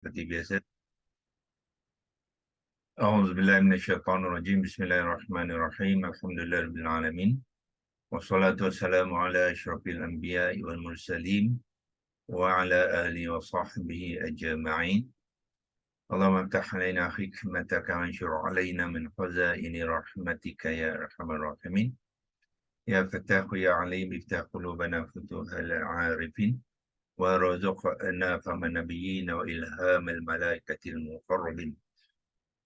seperti biasa. A'udzubillahi minasyaitonirrajim. Bismillahirrahmanirrahim. Alhamdulillahirabbil alamin. Wassalatu wassalamu ala asyrafil anbiya'i wal mursalin wa ala alihi wa sahbihi ajma'in. Allahumma aftah alaina hikmataka wa anshur alaina min khazaini rahmatika ya arhamar rahimin. Ya Fattahu ya Alim iftah qulubana futuhal arifin wa razuqna faman nabiyyin wa ilhamal malaikatil muqarrabin.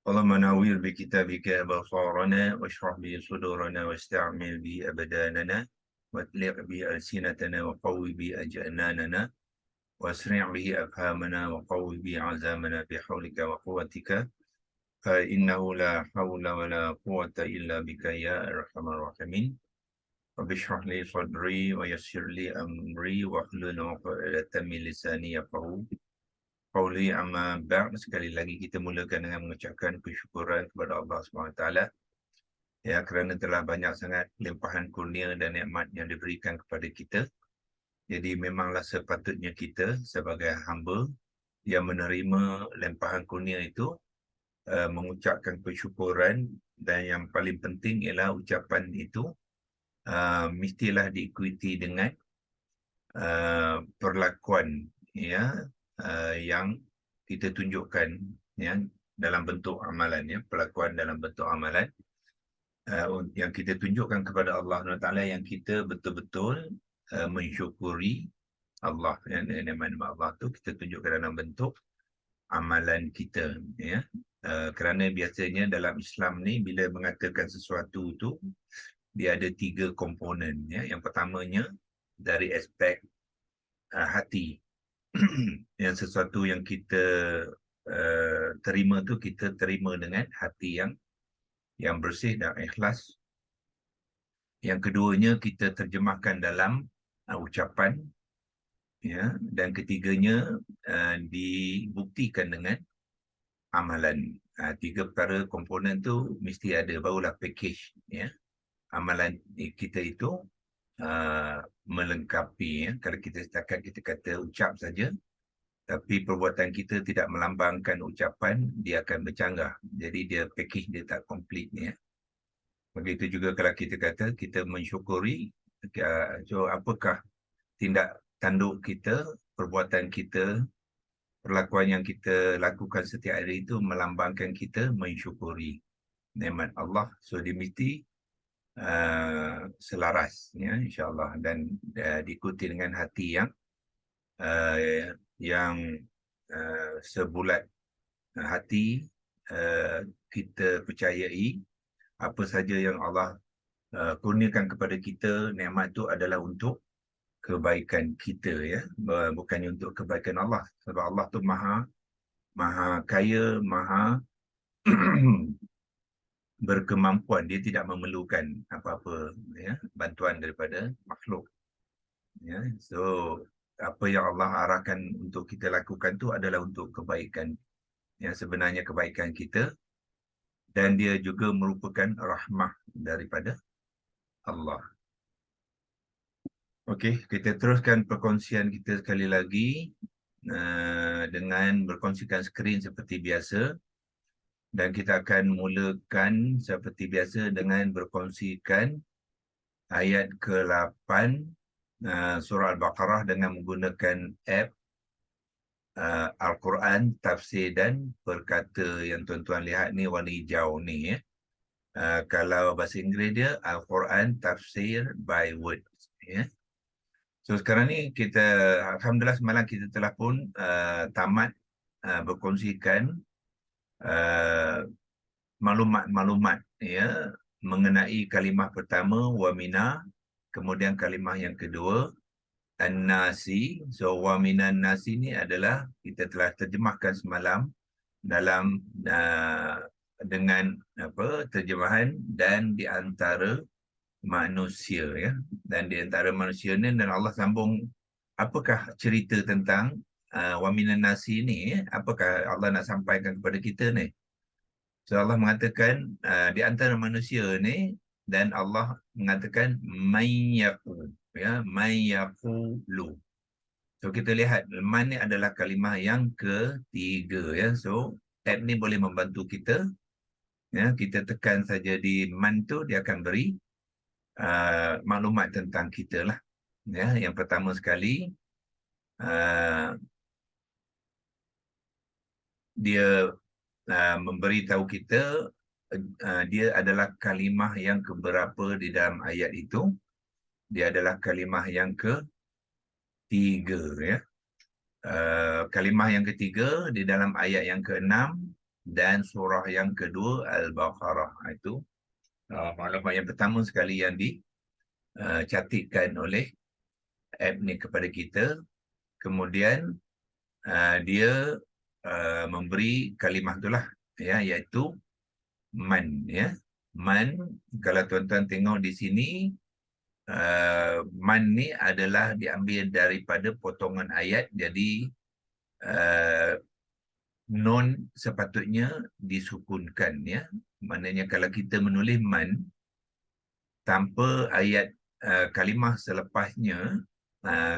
اللهم نوّر بكتابك أبصارنا واشرح به صدورنا واستعمل به أبداننا واطلق به ألسنتنا وقوي به أجناننا واسرع به أفهامنا وقوي به عزامنا بحولك وقوتك فإنه لا حول ولا قوة إلا بك يا أرحم الراحمين. رب اشرح لي صدري ويسر لي أمري واحلل عقدة من لساني يفقهوا Qauli amma ba'd. Sekali lagi kita mulakan dengan mengucapkan kesyukuran kepada Allah SWT, ya, kerana telah banyak sangat limpahan kurnia dan nikmat yang diberikan kepada kita. Jadi memanglah sepatutnya kita sebagai hamba yang menerima limpahan kurnia itu mengucapkan kesyukuran, dan yang paling penting ialah ucapan itu mestilah diikuti dengan perlakuan, ya, yang kita tunjukkan, ya, dalam bentuk amalan, ya, perlakuan dalam bentuk amalan yang kita tunjukkan kepada Allah SWT, yang kita betul-betul mensyukuri Allah, yang nikmat Allah tu kita tunjukkan dalam bentuk amalan kita, ya. Kerana biasanya dalam Islam ni bila mengatakan sesuatu tu dia ada 3 komponen, ya. Yang pertamanya dari aspek hati. Yang sesuatu yang kita terima tu kita terima dengan hati yang bersih dan ikhlas. Yang keduanya kita terjemahkan dalam ucapan, ya, dan ketiganya dibuktikan dengan amalan. 3 perkara komponen tu mesti ada, barulah package, ya, amalan kita itu melengkapi, ya. Kalau kita setakat kita kata ucap saja tapi perbuatan kita tidak melambangkan ucapan, dia akan bercanggah. Jadi dia package dia tak komplit, ya. Begitu juga kalau kita kata kita mensyukuri, so apakah tindak tanduk kita, perbuatan kita, perlakuan yang kita lakukan setiap hari itu melambangkan kita mensyukuri nikmat Allah. So dia mesti selaras, ya, insyaAllah, dan diikuti dengan hati yang sebulat hati. Kita percayai apa saja yang Allah kurniakan kepada kita, nikmat itu adalah untuk kebaikan kita, ya, bukannya untuk kebaikan Allah. Sebab Allah tu maha kaya, maha berkemampuan, dia tidak memerlukan apa-apa, ya, bantuan daripada makhluk, ya. So apa yang Allah arahkan untuk kita lakukan tu adalah untuk kebaikan, ya, sebenarnya kebaikan kita, dan dia juga merupakan rahmah daripada Allah. Okey, kita teruskan perkongsian kita sekali lagi dengan berkongsikan skrin seperti biasa. Dan kita akan mulakan seperti biasa dengan berkongsikan ayat ke-8 surah Al-Baqarah dengan menggunakan app Al-Quran Tafsir dan Perkata yang tuan-tuan lihat ni warna hijau ni, ya. Kalau bahasa Inggeris dia Al-Quran Tafsir by Words, ya. So sekarang ni kita, alhamdulillah, semalam kita telah pun tamat berkongsikan maklumat-maklumat, ya, mengenai kalimah pertama wamina, kemudian kalimah yang kedua an-nasi. So waminan nasi ni adalah kita telah terjemahkan semalam dalam dengan terjemahan dan di antara manusia, ya. Dan di antara manusia ni, dan Allah sambung apakah cerita tentang waminan nasi ni, ya? Apakah Allah nak sampaikan kepada kita ni? So Allah mengatakan di antara manusia ni, dan Allah mengatakan mayyaqu, ya, mayyaqulu. So kita lihat man ni adalah kalimah yang ketiga ya. So app ni boleh membantu kita ya. Kita tekan saja di man tu, dia akan beri maklumat tentang kita lah ya. Yang pertama sekali dia memberitahu kita dia adalah kalimah yang keberapa di dalam ayat itu. Dia adalah kalimah yang ketiga ya. Kalimah yang ketiga di dalam ayat yang ke-6 dan surah yang kedua Al-Baqarah. Itu maklumat yang pertama sekali yang dicatatkan oleh app ni kepada kita. Kemudian dia memberi kalimah itulah ya, iaitu man ya. Man, kalau tuan-tuan tengok di sini, man ni adalah diambil daripada potongan ayat. Jadi non sepatutnya disukunkan ya. Maknanya kalau kita menulis man tanpa ayat kalimah selepasnya,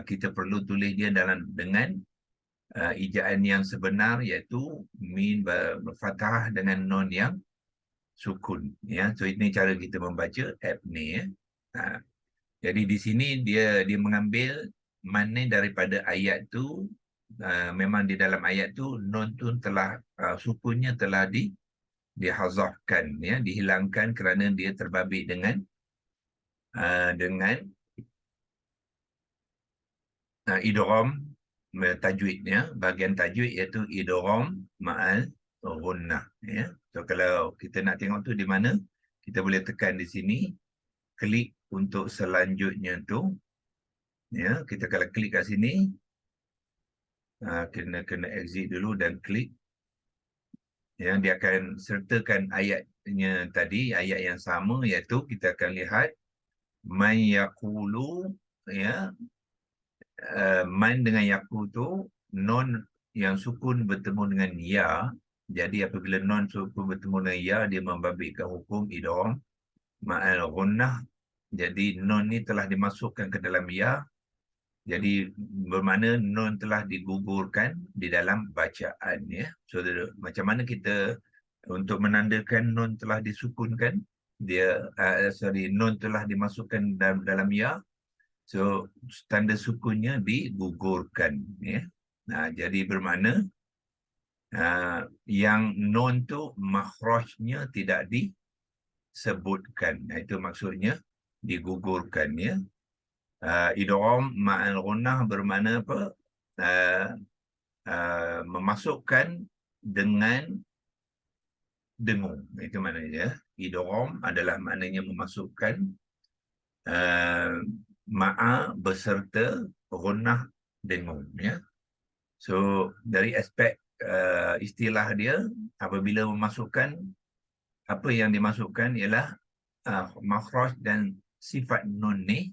kita perlu tulis dia dengan ejaan yang sebenar, iaitu min fathah dengan non yang sukun ya. So ini cara kita membaca app ni ya. Jadi di sini dia mengambil man ni daripada ayat tu. Memang di dalam ayat tu non tu telah sukunnya telah dihazafkan ya, dihilangkan kerana dia terbabit dengan idgham tajwid ya. Bahagian tajwid iaitu idgham ma'al ghunnah ya. So kalau kita nak tengok tu di mana, kita boleh tekan di sini, klik untuk selanjutnya tu ya. Kita kalau klik kat sini, kena exit dulu dan klik ya. Dia akan sertakan ayatnya tadi, ayat yang sama, iaitu kita akan lihat man yaqulu ya. Man dengan yaku tu non yang sukun bertemu dengan ya. Jadi apabila non sukun bertemu dengan ya, dia membabitkan hukum idgham ma'al ghunnah. Jadi non ni telah dimasukkan ke dalam ya. Jadi bermakna non telah digugurkan di dalam bacaan ya. So macam mana kita untuk menandakan non telah disukunkan, non telah dimasukkan dalam ya. So tanda sukunnya digugurkan ya. Jadi bermakna yang non tu makhrajnya tidak disebutkan. Itu maksudnya digugurkan ya. Idgham ma'al ghunnah bermakna apa? Memasukkan dengan dengung. Itu maknanya. Idgham adalah maknanya memasukkan ma'a beserta ghunnah dengung ya. So dari aspek istilah dia, apabila memasukkan, apa yang dimasukkan ialah makhraj dan sifat nun ni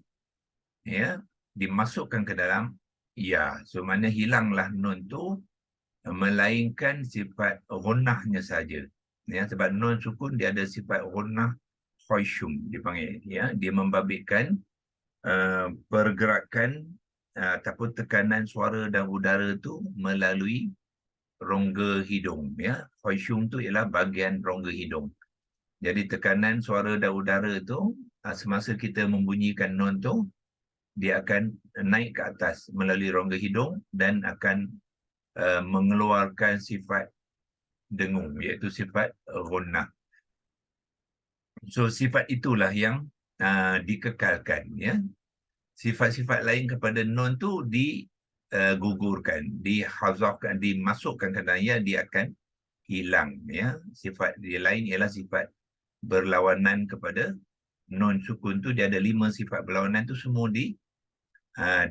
ya, dimasukkan ke dalam ya. So mana hilanglah nun tu, melainkan sifat ghunnahnya saja ya. Sebab nun sukun dia ada sifat ghunnah khayshum dipanggil ya. Dia membabitkan pergerakan ataupun tekanan suara dan udara tu melalui rongga hidung ya. Khayshum tu ialah bahagian rongga hidung. Jadi tekanan suara dan udara tu semasa kita membunyikan nun tu, dia akan naik ke atas melalui rongga hidung dan akan mengeluarkan sifat dengung, iaitu sifat ghunnah. So sifat itulah yang dikekalkan ya. Sifat-sifat lain kepada nun tu digugurkan, dihazafkan, dimasukkan ke dalam ya, dia akan hilang ya. Sifat dia lain ialah sifat berlawanan kepada nun sukun tu. Dia ada 5 sifat berlawanan tu, semua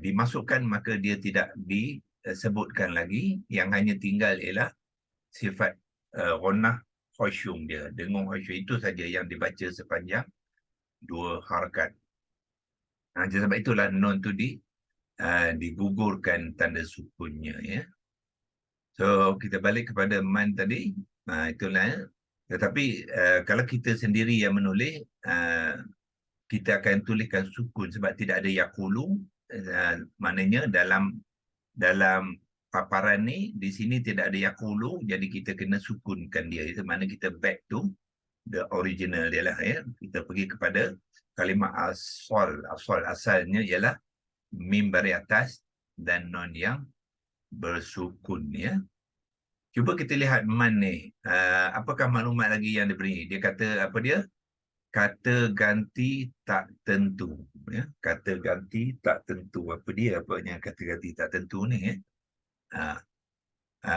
dimasukkan, maka dia tidak disebutkan lagi. Yang hanya tinggal ialah sifat ghunnah khayshum dia, dengung khayshum. Itu saja yang dibaca sepanjang 2 harakat. Sebab itulah nun tu digugurkan tanda sukunnya ya. So kita balik kepada man tadi. Itulah. Tetapi kalau kita sendiri yang menulis, kita akan tuliskan sukun sebab tidak ada yaqulu. Maknanya dalam dalam paparan ni, di sini tidak ada yaqulu, jadi kita kena sukunkan dia. Itu makna kita back to the original dia lah, ya. Kita pergi kepada kalimah asalnya ialah mim baris atas dan non yang bersukun, ya. Cuba kita lihat man ni. Apakah maklumat lagi yang diberi? Dia kata apa dia? Kata ganti tak tentu, ya. Kata ganti tak tentu. Apa dia? Apanya kata ganti tak tentu ni, ya?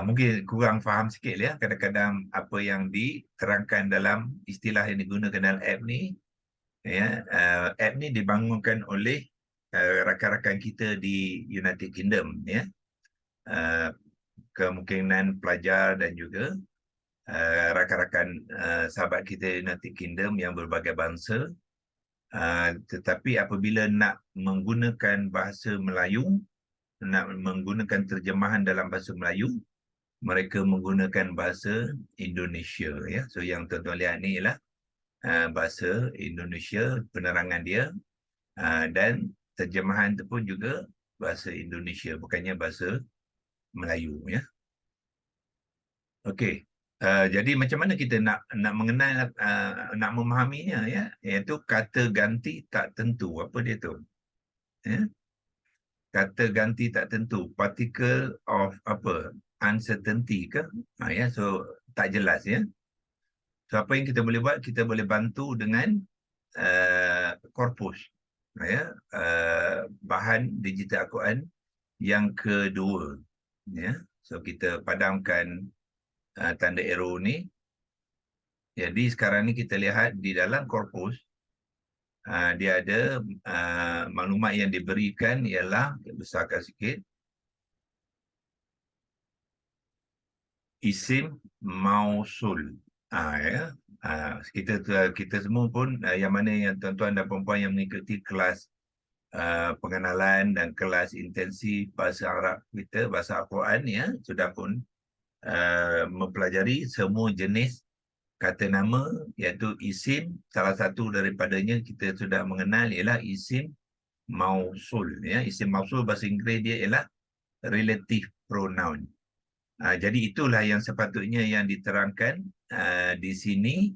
Mungkin kurang faham sikit ya. Kadang-kadang apa yang diterangkan dalam istilah yang digunakan dalam app ni, ya, app ni dibangunkan oleh rakan-rakan kita di United Kingdom, ya. Kemungkinan pelajar dan juga rakan-rakan sahabat kita United Kingdom yang berbagai bangsa. Tetapi apabila nak menggunakan bahasa Melayu, nak menggunakan terjemahan dalam bahasa Melayu, mereka menggunakan bahasa Indonesia, ya. So yang tuan-tuan lihat ni ialah bahasa Indonesia, penerangan dia, dan terjemahan tu pun juga bahasa Indonesia, bukannya bahasa Melayu, ya. Okey. Jadi macam mana kita nak mengenal, nak memahaminya, ya, iaitu kata ganti tak tentu. Apa dia tu? Ya? Kata ganti tak tentu, particle of apa? Uncertainty ke? Ya, so tak jelas, ya. So apa yang kita boleh buat? Kita boleh bantu dengan korpus, ya, bahan digital Al-Quran yang kedua, ya. So kita padamkan tanda arrow ni. Jadi sekarang ni kita lihat di dalam korpus, dia ada maklumat yang diberikan ialah, besarkan sikit, isim mausul. Ya. Kita semua pun, yang mana yang tuan-tuan dan puan-puan yang mengikuti kelas pengenalan dan kelas intensif bahasa Arab kita, bahasa Al-Quran, ya, sudah pun mempelajari semua jenis kata nama, iaitu isim. Salah satu daripadanya kita sudah mengenal ialah isim mausul, ya. Isim mausul bahasa Inggeris dia ialah relative pronoun. Jadi itulah yang sepatutnya yang diterangkan di sini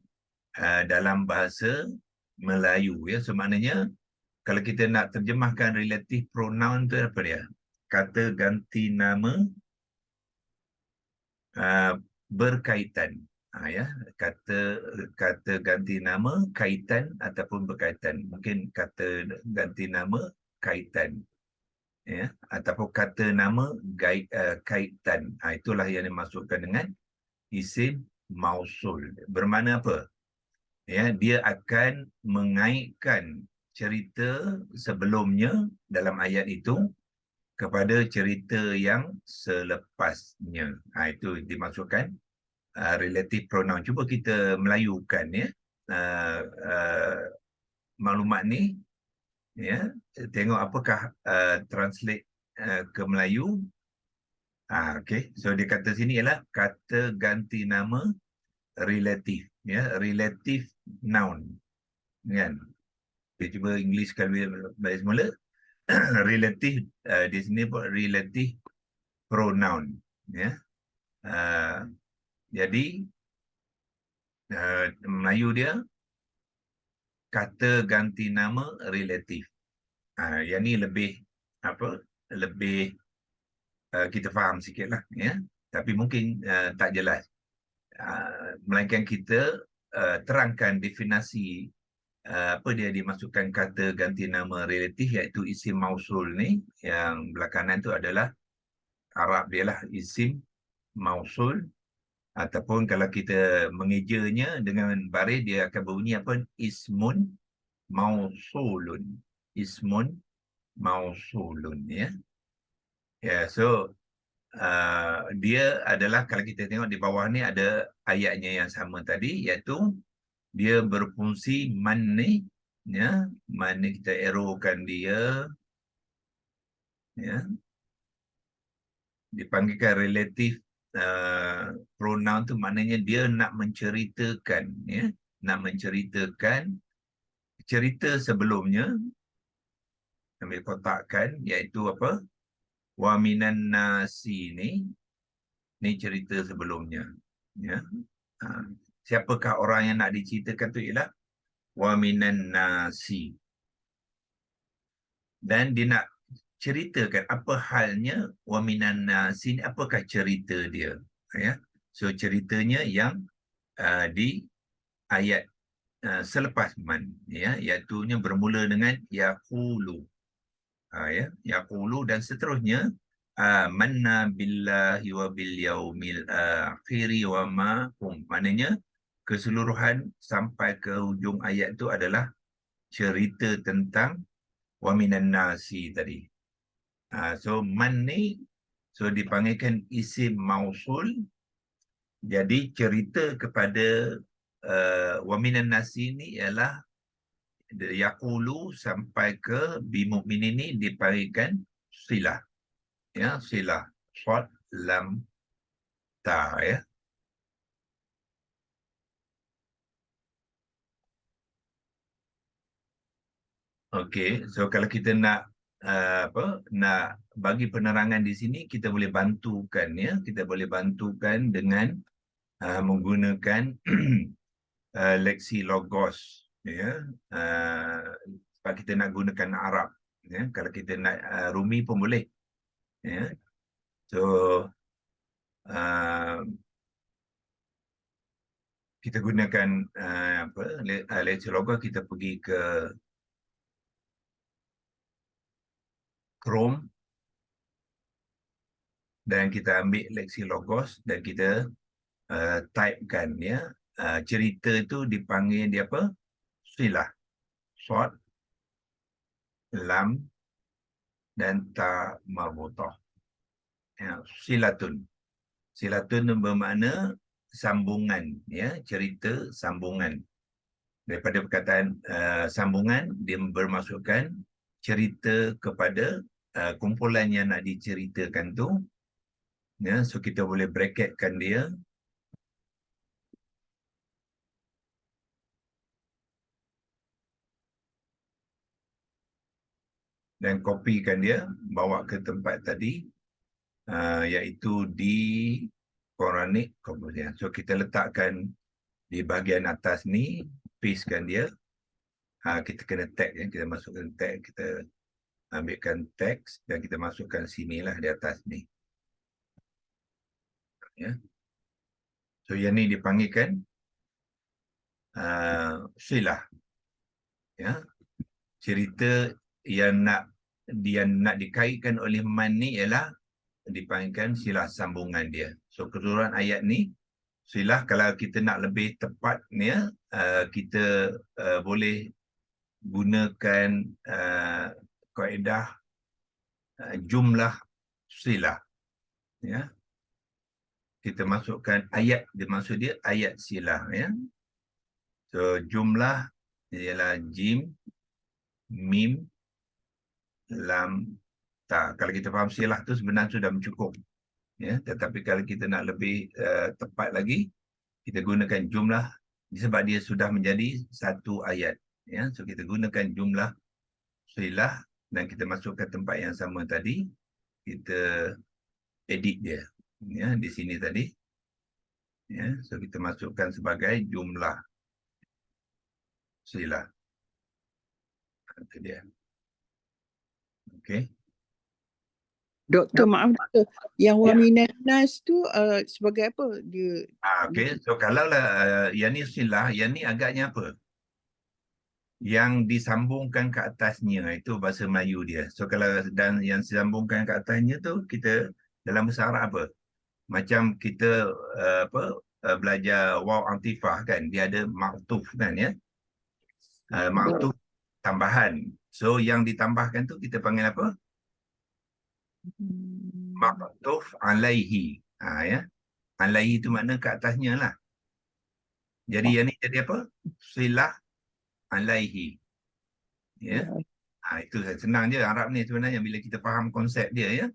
dalam bahasa Melayu, ya. So maknanya kalau kita nak terjemahkan relative pronoun tu apa dia? Kata ganti nama berkaitan. Ya, kata ganti nama kaitan ataupun berkaitan. Mungkin kata ganti nama kaitan, ya, ataupun kata nama kaitan. Itulah yang dimasukkan dengan isim mausul. Bermakna apa? Ya, dia akan mengaitkan cerita sebelumnya dalam ayat itu kepada cerita yang selepasnya. Itu dimasukkan relative pronoun. Cuba kita melayukan, ya, maklumat ni, ya. Tengok apakah translate ke Melayu. Okey. So dia kata sini ialah kata ganti nama relative, ya, relative noun, kan. Kita cuba English sekali balik semula. Relative, di sini pun relative pronoun, ya. Jadi Melayu dia kata ganti nama relatif. Yang ni lebih apa? Lebih kita faham sikitlah, ya. Tapi mungkin tak jelas. Melainkan kita terangkan definisi apa dia dimasukkan kata ganti nama relatif, iaitu isim mausul ni. Yang belakangan tu adalah Arab dia lah, isim mausul. Ataupun kalau kita mengejanya dengan baris, dia akan berbunyi apa? Ismun mausulun. Ismun mausulun, ya. Ya, so dia adalah, kalau kita tengok di bawah ni ada ayatnya yang sama tadi, iaitu dia berfungsi man ni, ya. Man ni kita arrowkan dia, ya. Dipanggilkan relatif pronoun tu maknanya dia nak menceritakan, ya. Nak menceritakan cerita sebelumnya, ambil kotakkan, iaitu apa? Wa minan nasi ni cerita sebelumnya. Ya. Siapakah orang yang nak diceritakan tu ialah wa minan nasi. Dan dia nak ceritakan apa halnya wa minan nasi ni, apakah cerita dia. Ya. So ceritanya yang di ayat selepas man, ya, iaitu bermula dengan yaqulu. Ya, yaqulu dan seterusnya amanna billahi wa bil yaumil akhiri wa ma hum. Maknanya keseluruhan sampai ke hujung ayat itu adalah cerita tentang wa minan nasi tadi. So man ni dipanggilkan isim mausul. Jadi cerita kepada wa minan nasi ni ialah yaqulu sampai ke bimu'minin ini dipanggilkan silah. Ya, silah. Shad, lam, ta, ya. Okey, so kalau kita nak nak bagi penerangan di sini, kita boleh bantukan, ya. Kita boleh bantukan dengan menggunakan leksi logos, ya. Sebab kita nak gunakan Arab, ya. Kalau kita nak Rumi pun boleh, ya. So kita gunakan leksi logos. Kita pergi ke Chrome dan kita ambil leksi logos dan kita typekan, ya. Cerita itu dipanggil dia apa? Silah. Shad, lam dan ta marbutah. Ya, silatun. Silatun bermakna sambungan, ya, cerita sambungan. Daripada perkataan sambungan, dia bermaksudkan cerita kepada kumpulan yang nak diceritakan tu. Ya, so kita boleh bracketkan dia. Dan kopikan dia, bawa ke tempat tadi, iaitu di Quranic Conversion. So kita letakkan di bahagian atas ni, pastekan dia. Kita kena tag, ya. Kita masukkan tag, kita ambilkan teks dan kita masukkan sinilah di atas ni. Ya. So yang ni dipanggilkan silah. Ya. Cerita yang nak dikaitkan oleh man ni ialah dipanggilkan silah sambungan dia. So keseluruhan ayat ni silah, kalau kita nak lebih tepat ni, kita boleh gunakan kaedah jumlah silah. Ya. Kita masukkan ayat, dimaksud dia ayat silah, ya. So jumlah ialah jim, mim, lam, ta. Kalau kita faham silah tu sebenarnya sudah mencukup, ya. Tetapi kalau kita nak lebih tepat lagi, kita gunakan jumlah sebab dia sudah menjadi satu ayat, ya. So kita gunakan jumlah silah dan kita masukkan tempat yang sama tadi, kita edit dia, ya, di sini tadi, ya. So kita masukkan sebagai jumlah silah. Itu dia. Okey. Doktor, maaf doktor. Yang wa minan nas tu sebagai apa dia? Okey, so kalaulah yang ni silah, yang ni agaknya apa? Yang disambungkan ke atasnya, itu bahasa Melayu dia. So kalau dan yang disambungkan ke atasnya tu, kita dalam bahasa Arab apa? Macam kita belajar waw antifah kan, dia ada maktuf kan, ya. Maktuf tambahan. So yang ditambahkan tu kita panggil apa? Maktuf alaihi. Ya. Alaihi itu makna ke atasnya lah. Jadi yang ni jadi apa? Silah alaihi. Ya. Itu senang je Arab ni sebenarnya bila kita faham konsep dia, ya.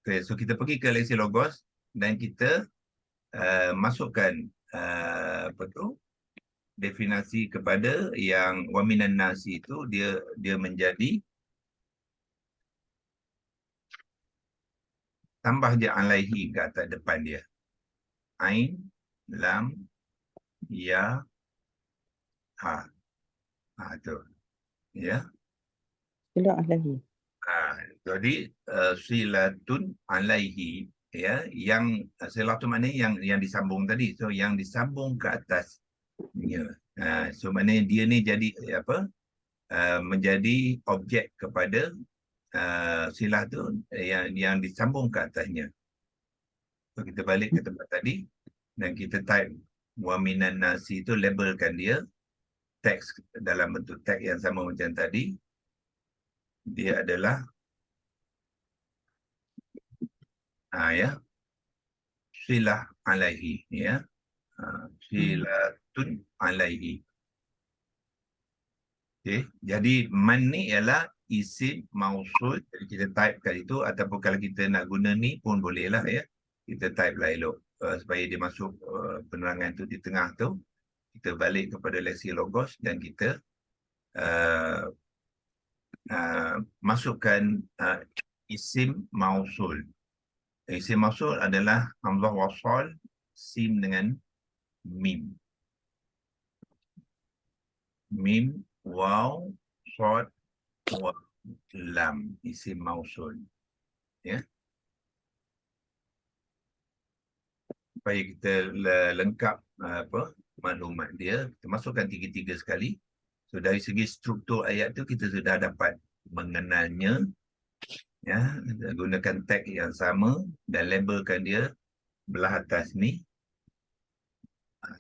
Okay, so kita pergi ke leksi logos dan kita masukkan definisi kepada yang wa minan nasi itu, dia menjadi tambah je alaihi ke atas depan dia. Ain, lam, ya, ha. Ha tu. Ya. Sila alaihi. Jadi silatun alaihi, ya, yang silatun maknanya yang disambung tadi. So yang disambung ke atasnya. So maknanya dia ni jadi apa? Menjadi objek kepada silah tu yang disambung ke atasnya. So kita balik ke tempat tadi dan kita type wa minan nasi tu, labelkan dia teks dalam bentuk teks yang sama macam tadi. Dia adalah ya, silah alaihi, ya. Silatun alaihi. Okay. Jadi man ni ialah isim mausul. Jadi kita type kat itu, ataupun kalau kita nak guna ni pun boleh lah, ya. Kita type lah elok supaya dia masuk penerangan tu di tengah tu. Kita balik kepada leksi logos dan kita masukkan isim mausul. Isim mausul adalah hamzah wasal, sim dengan mim. Mim, waw, shad, wa, lam, isim mausul. Ya. Supaya kita lengkap maklumat dia, kita masukkan tiga-tiga sekali. So dari segi struktur ayat tu kita sudah dapat mengenalnya, ya, gunakan tag yang sama dan labelkan dia belah atas ni.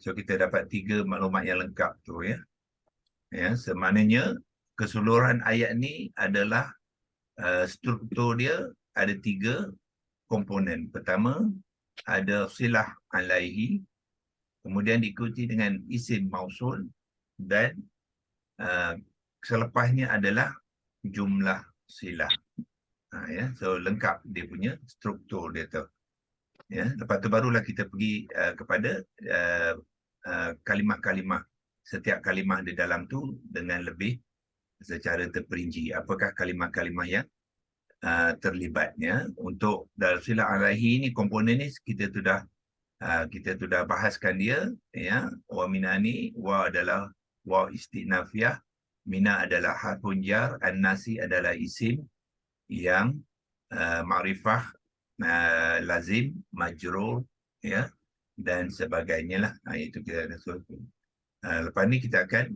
So kita dapat 3 maklumat yang lengkap tu, ya. Ya, semaknanya keseluruhan ayat ni adalah struktur dia ada 3 komponen. Pertama ada silah alaihi, kemudian diikuti dengan isim mausul, dan selepasnya adalah jumlah silah. Ya, so lengkap dia punya struktur dia tu. Ya, lepas tu barulah kita pergi kepada kalimah-kalimah. Setiap kalimah di dalam tu dengan lebih secara terperinci. Apakah kalimah-kalimah yang terlibatnya. Untuk dalam silah alaihi ni, komponen ni kita sudah bahaskan dia, ya. Wa minani, wa adalah wa istinafiyah, mina adalah harfun jar, an-nasi adalah isim yang ma'rifah, lazim, majrur, ya, dan sebagainya lah. Itu kita ada. Lepas ni kita akan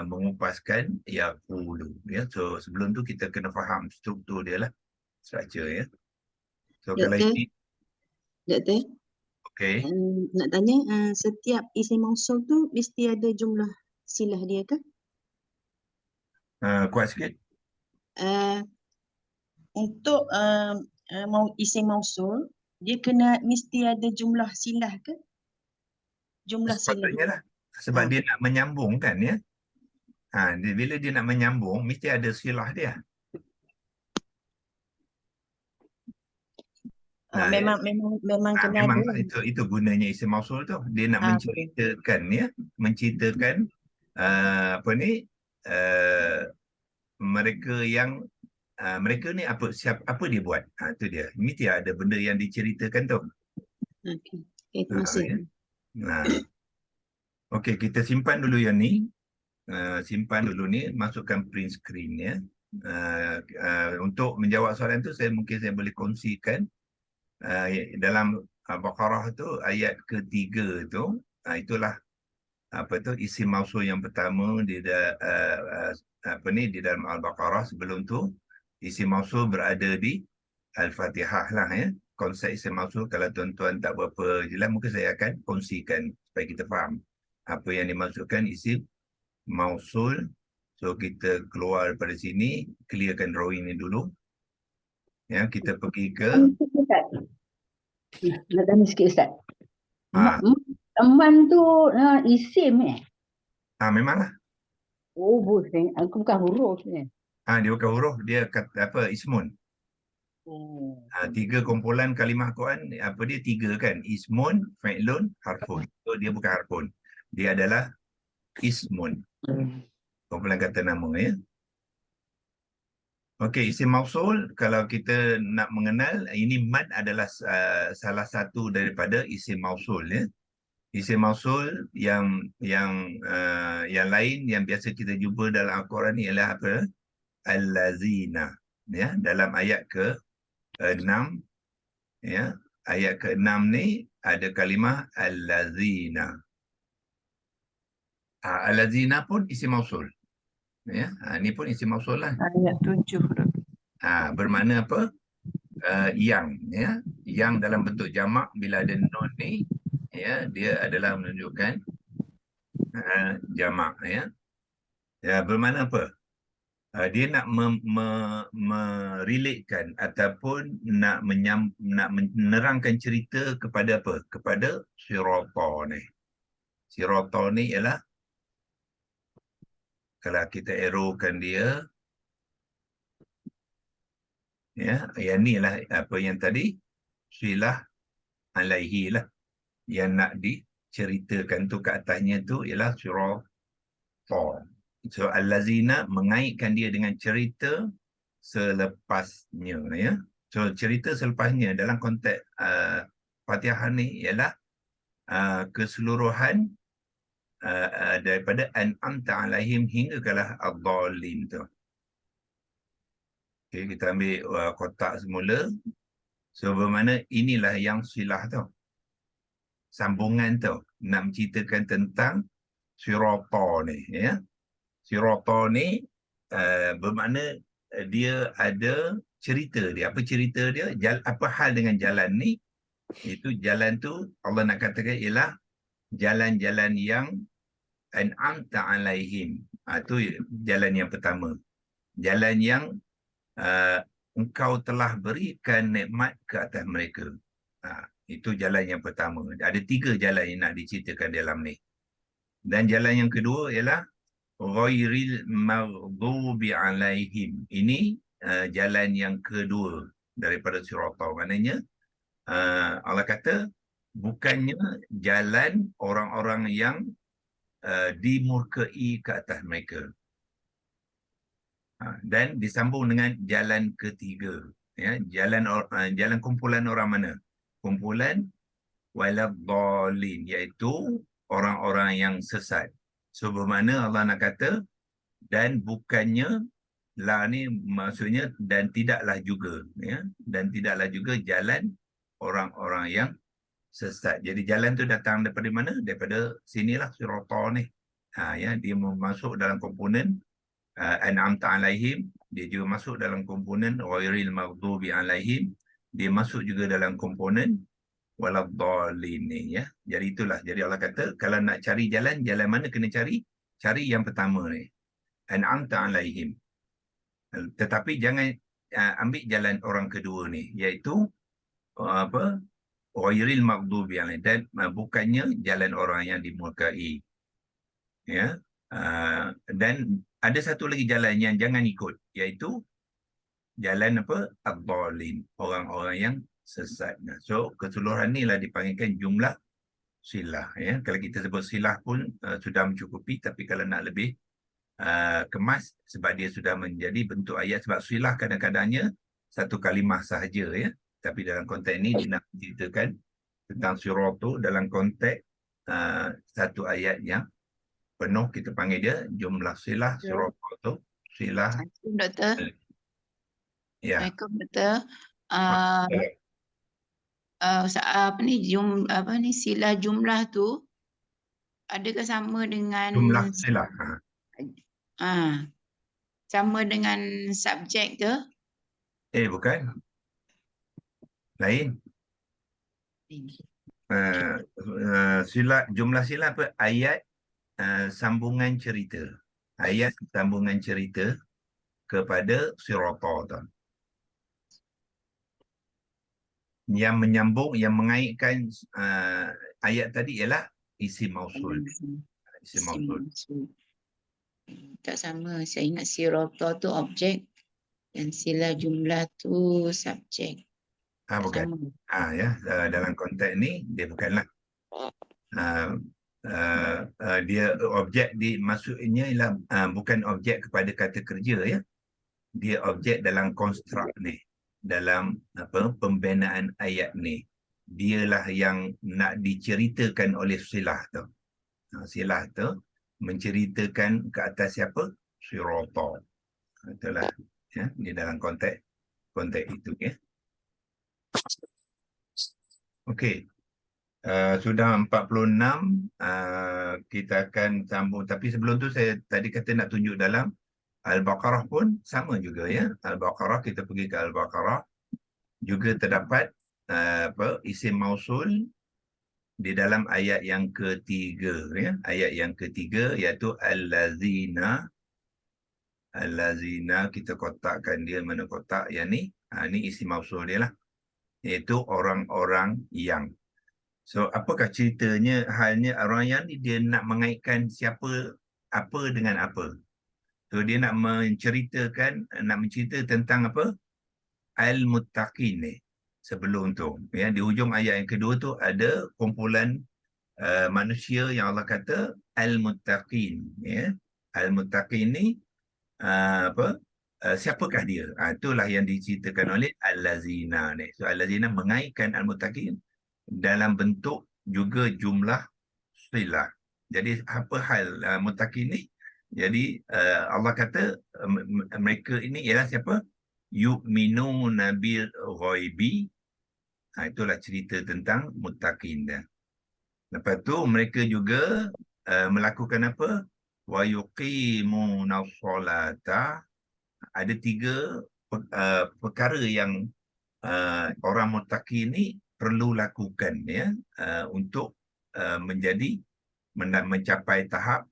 mengupaskan yaqulu, ya. So sebelum tu kita kena faham struktur dia lah, structure, ya. So kalau Doktor, ini Doktor, okey, nak tanya, setiap isim mausul tu mesti ada jumlah silah dia ke? kuat sikit. Untuk isim mausul, dia kena mesti ada jumlah silah ke? Jumlah silah. Sepatutnya lah, sebab dia nak menyambung kan, ya. Bila dia nak menyambung mesti ada silah dia. Memang kena Memang ada. itu gunanya isim mausul tu. Dia nak menceritakan, ya, menceritakan apa ni, mereka yang mereka ni apa dia buat. Itu dia. Mesti ada benda yang diceritakan tu. Okey, terima kasih. Okey, kita simpan dulu yang ni. Simpan dulu ni, masukkan print screen, ya. Untuk menjawab soalan tu, mungkin saya boleh kongsikan dalam Baqarah tu ayat ketiga tu, itulah isim mausul yang pertama di dalam Al-Baqarah. Sebelum tu isim mausul berada di Al-Fatihah lah, ya. Konsep isim mausul, kalau tuan-tuan tak berapa jelas, mungkin saya akan kongsikan supaya kita faham apa yang dimaksudkan isim mausul. So kita keluar daripada sini, clearkan drawing ni dulu, ya. Kita pergi ke nak tanya sikit Ustaz. Teman tu isim memanglah. Oh, bukan. Aku bukan huruf ni. Dia bukan huruf, dia kata ismun. 3 kumpulan kalimah Quran, dia 3 kan? Ismun, fa'ilun, harfun. So dia bukan harfun. Dia adalah ismun. Kumpulan kata nama, ya. Okey, isim mausul kalau kita nak mengenal, ini man adalah salah satu daripada isim mausul ya. Isim mausul yang lain yang biasa kita jumpa dalam Al-Quran ni ialah apa? Allazina. Ya, dalam ayat ke-6 ya. Ayat ke-6 ni ada kalimah allazina. Allazina pun isim mausul. Ya, ni pun isim mausul lah. Ayat 7. Bermakna apa? Yang ya, yang dalam bentuk jamak bila ada nun ni ya, dia adalah menunjukkan jamak ya. Ya, bermakna apa? Dia nak merelatekan ataupun nak menerangkan cerita kepada apa? Kepada sirata ni. Sirata ni ialah kalau kita arrowkan dia ya, yang ni lah apa yang tadi silah alaihi lah, yang nak diceritakan tu ke atasnya tu ialah sirata. So allazina mengaitkan dia dengan cerita selepasnya ya. So cerita selepasnya dalam konteks Fatihah ni ialah keseluruhan daripada an'amta alaihim hingga kalah ad-dallin tu. Okay, kita ambil kotak semula. So bermakna inilah yang silah tu. Sambungan tu nak menceritakan tentang sirata ni ya. Sirata ni bermakna dia ada cerita dia. Apa cerita dia? Apa hal dengan jalan ni? Itu jalan tu Allah nak katakan ialah jalan-jalan yang an'amta alaihim. Itu jalan yang pertama. Jalan yang engkau telah berikan nikmat ke atas mereka. Itu jalan yang pertama. Ada 3 jalan yang nak diceritakan dalam ni. Dan jalan yang kedua ialah ghairil maghdubi alaihim. Ini jalan yang kedua daripada sirata. Maknanya Allah kata bukannya jalan orang-orang yang dimurkai ke atas mereka. Dan disambung dengan jalan ketiga ya, jalan kumpulan orang mana? Kumpulan waladhdallin, iaitu orang-orang yang sesat. So bermakna Allah nak kata dan bukannya la ni maksudnya dan tidaklah juga ya, dan tidaklah juga jalan orang-orang yang sesat. Jadi jalan tu datang daripada mana? Daripada sinilah sirata ni. Ya, dia masuk dalam komponen an'amta alaihim, dia juga masuk dalam komponen ghairil maghdubi alaihim, dia masuk juga dalam komponen waladhdallin ni ya. Jadi itulah. Jadi Allah kata kalau nak cari jalan mana kena cari? Cari yang pertama ni. An'amta alaihim. Tetapi jangan ambil jalan orang kedua ni, iaitu apa? Ghairil maghdubi alaihim, dan bukannya jalan orang yang dimurkai. Ya. Dan ada satu lagi jalan yang jangan ikut, iaitu jalan apa? Ad-dallin, orang-orang yang sesat. So keseluruhan ni lah dipanggilkan jumlah silah ya. Kalau kita sebut silah pun sudah mencukupi, tapi kalau nak lebih kemas sebab dia sudah menjadi bentuk ayat, sebab silah kadang-kadangnya satu kalimah sahaja ya. Tapi dalam konteks ini dia nak menceritakan tentang sirata dalam konteks satu ayat yang penuh, kita panggil dia jumlah silah sirata tu silah. Assalamualaikum Doktor. Ya. Assalamualaikum Doktor. Apa ni silah jumlah tu adakah sama dengan Jumlah silah. sama dengan subjek ke? Bukan. Lain. Silah, jumlah silah apa? Ayat sambungan cerita. Ayat sambungan cerita kepada sirata tu. Yang menyambung, yang mengaitkan ayat tadi ialah isim mausul. Isim mausul. Tak sama. Saya ingat sirata tu objek dan silah jumlah tu subjek. Bukan. Ya, dalam konteks ni dia bukanlah. Dia objek maksudnya ialah bukan objek kepada kata kerja ya. dia objek dalam konstruk ni, dalam apa pembinaan ayat ni. Dialah yang nak diceritakan oleh silah tu. Silah tu menceritakan ke atas siapa? Sirata. Itulah ya, di dalam konteks itu ya. Okey. Sudah 46, kita akan sambung. Tapi sebelum tu saya tadi kata nak tunjuk dalam Al-Baqarah pun sama juga ya. Al-Baqarah, kita pergi ke Al-Baqarah juga terdapat isim mausul di dalam ayat yang ketiga ya. Ayat yang ketiga iaitu allazina. Allazina, kita kotakkan dia, mana kotak yang ni? Ni isim mausul dia lah. Iaitu orang-orang yang. So apakah ceritanya, halnya orang yang ni dia nak mengaitkan siapa, apa dengan apa. So dia nak menceritakan tentang apa? Al-Muttaqin ni. Sebelum tu ya, di hujung ayat yang kedua tu ada kumpulan manusia yang Allah kata Al-Muttaqin ya. Al-Muttaqin ni siapakah dia? Itulah yang diceritakan oleh Al-Lazina ni. So Al-Lazina mengaitkan Al-Muttaqin dalam bentuk juga jumlah silah. Jadi apa hal Muttaqin ni? Jadi Allah kata mereka ini ialah siapa? Yu'minuna bil ghaibi. Itulah cerita tentang Muttaqin dah. Lepas tu mereka juga melakukan apa? Wa yuqimuna sholata. Ada 3 perkara yang orang muttaqin ni perlu lakukan ya, untuk mencapai tahap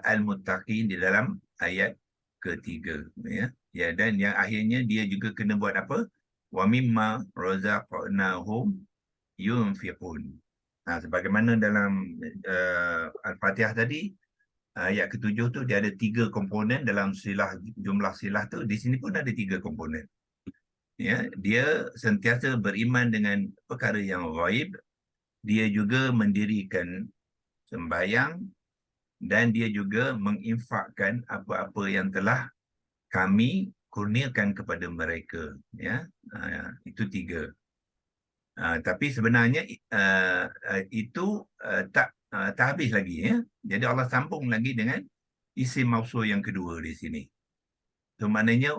al-muttaqin di dalam ayat ketiga ya. Ya, dan yang akhirnya dia juga kena buat apa? Wa mimma razaqnahum yunfiqun. Sebagaimana dalam Al-Fatihah tadi, ayat ke-7 tu dia ada 3 komponen dalam silah, jumlah silah tu. Di sini pun ada 3 komponen. Ya, dia sentiasa beriman dengan perkara yang ghaib. Dia juga mendirikan sembahyang dan dia juga menginfakkan apa-apa yang telah kami kurniakan kepada mereka. Ya, itu 3. Tapi sebenarnya itu tak habis lagi ya. Jadi Allah sambung lagi dengan isim mausul yang kedua di sini. So maknanya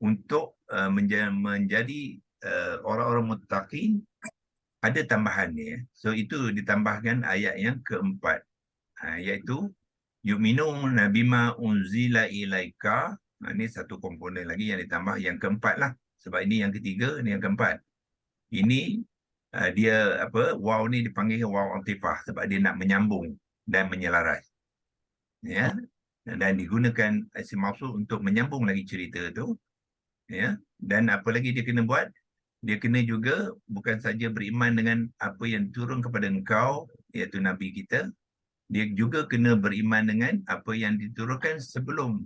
untuk menjadi orang-orang muttaqin ada tambahannya ya. So itu ditambahkan ayat yang keempat, iaitu yu'minuna bima unzila ilaika. Ini satu komponen lagi yang ditambah, yang keempat lah. Sebab ini yang ketiga, ini yang keempat. Ini dia apa, waw ni dipanggil waw antifah sebab dia nak menyambung dan menyelaras ya, dan digunakan isim mausul untuk menyambung lagi cerita tu ya. Dan apa lagi dia kena buat? Dia kena juga bukan saja beriman dengan apa yang turun kepada engkau iaitu nabi kita, dia juga kena beriman dengan apa yang diturunkan sebelum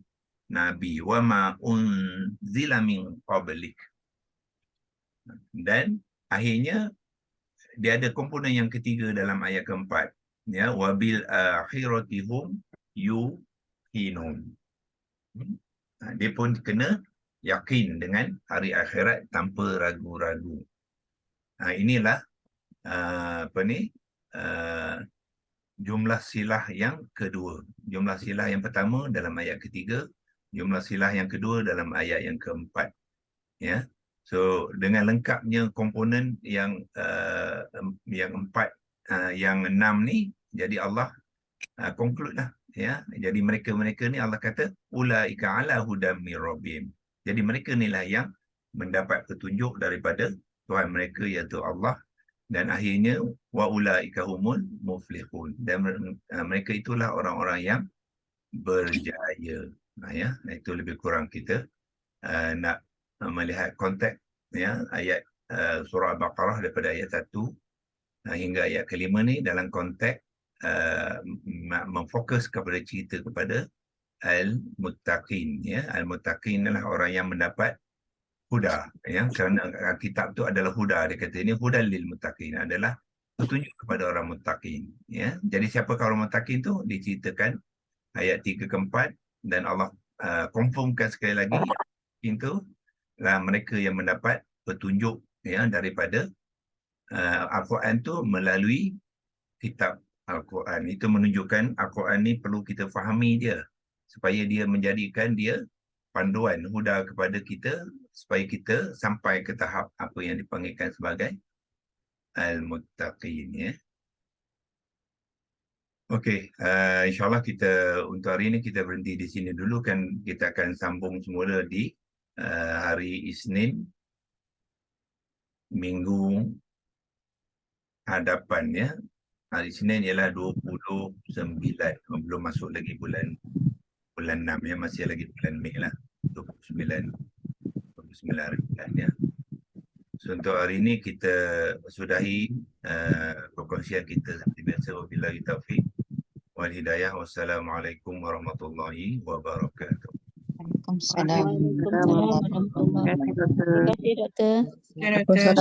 nabi, wa ma unzila min qablik. Dan akhirnya dia ada komponen yang ketiga dalam ayat keempat ya, wabil akhiratihum yuqinun. Dia pun kena yakin dengan hari akhirat tanpa ragu-ragu. Inilah jumlah silah yang kedua. Jumlah silah yang pertama dalam ayat ketiga, jumlah silah yang kedua dalam ayat yang keempat ya. So dengan lengkapnya komponen yang 4, yang 6 ni, jadi Allah conclude lah ya. Jadi mereka ni Allah kata ulaika ala hudam mir rabbihim. Jadi mereka inilah yang mendapat petunjuk daripada Tuhan mereka iaitu Allah, dan akhirnya wa ulaika humul muflihun. Dan mereka itulah orang-orang yang berjaya. Ya, itu lebih kurang kita nak melihat konteks ya ayat surah Al-Baqarah daripada ayat 1 hingga ayat ke-5 ni dalam konteks memfokus kepada cerita kepada al-muttaqin ya. Al-muttaqin adalah orang yang mendapat huda ya, kerana kitab tu adalah huda. Dia kata ini hudal lil muttaqin, adalah petunjuk kepada orang muttaqin ya. Jadi siapakah orang muttaqin tu diceritakan ayat 3 ke 4, dan Allah confirmkan sekali lagi itu lah mereka yang mendapat petunjuk ya daripada Al-Quran tu melalui kitab Al-Quran. Itu menunjukkan Al-Quran ni perlu kita fahami dia supaya dia menjadikan dia panduan huda kepada kita supaya kita sampai ke tahap apa yang dipanggilkan sebagai Al-Muttaqin ya. Okey, insyaAllah kita untuk hari ini kita berhenti di sini dulu kan. Kita akan sambung semula di hari Isnin minggu hadapan ya. Hari Isnin ialah 29, belum masuk lagi bulan 6 ya, masih lagi bulan Mei lah. 29 hari bulan ya. So untuk hari ini kita sudahi perkongsian kita seperti biasa. Wabillahi taufiq wal hidayah. Wassalamualaikum warahmatullahi wabarakatuh. Waalaikumsalam. Waalaikumsalam. Terima kasih, Doktor. Ya, Doktor.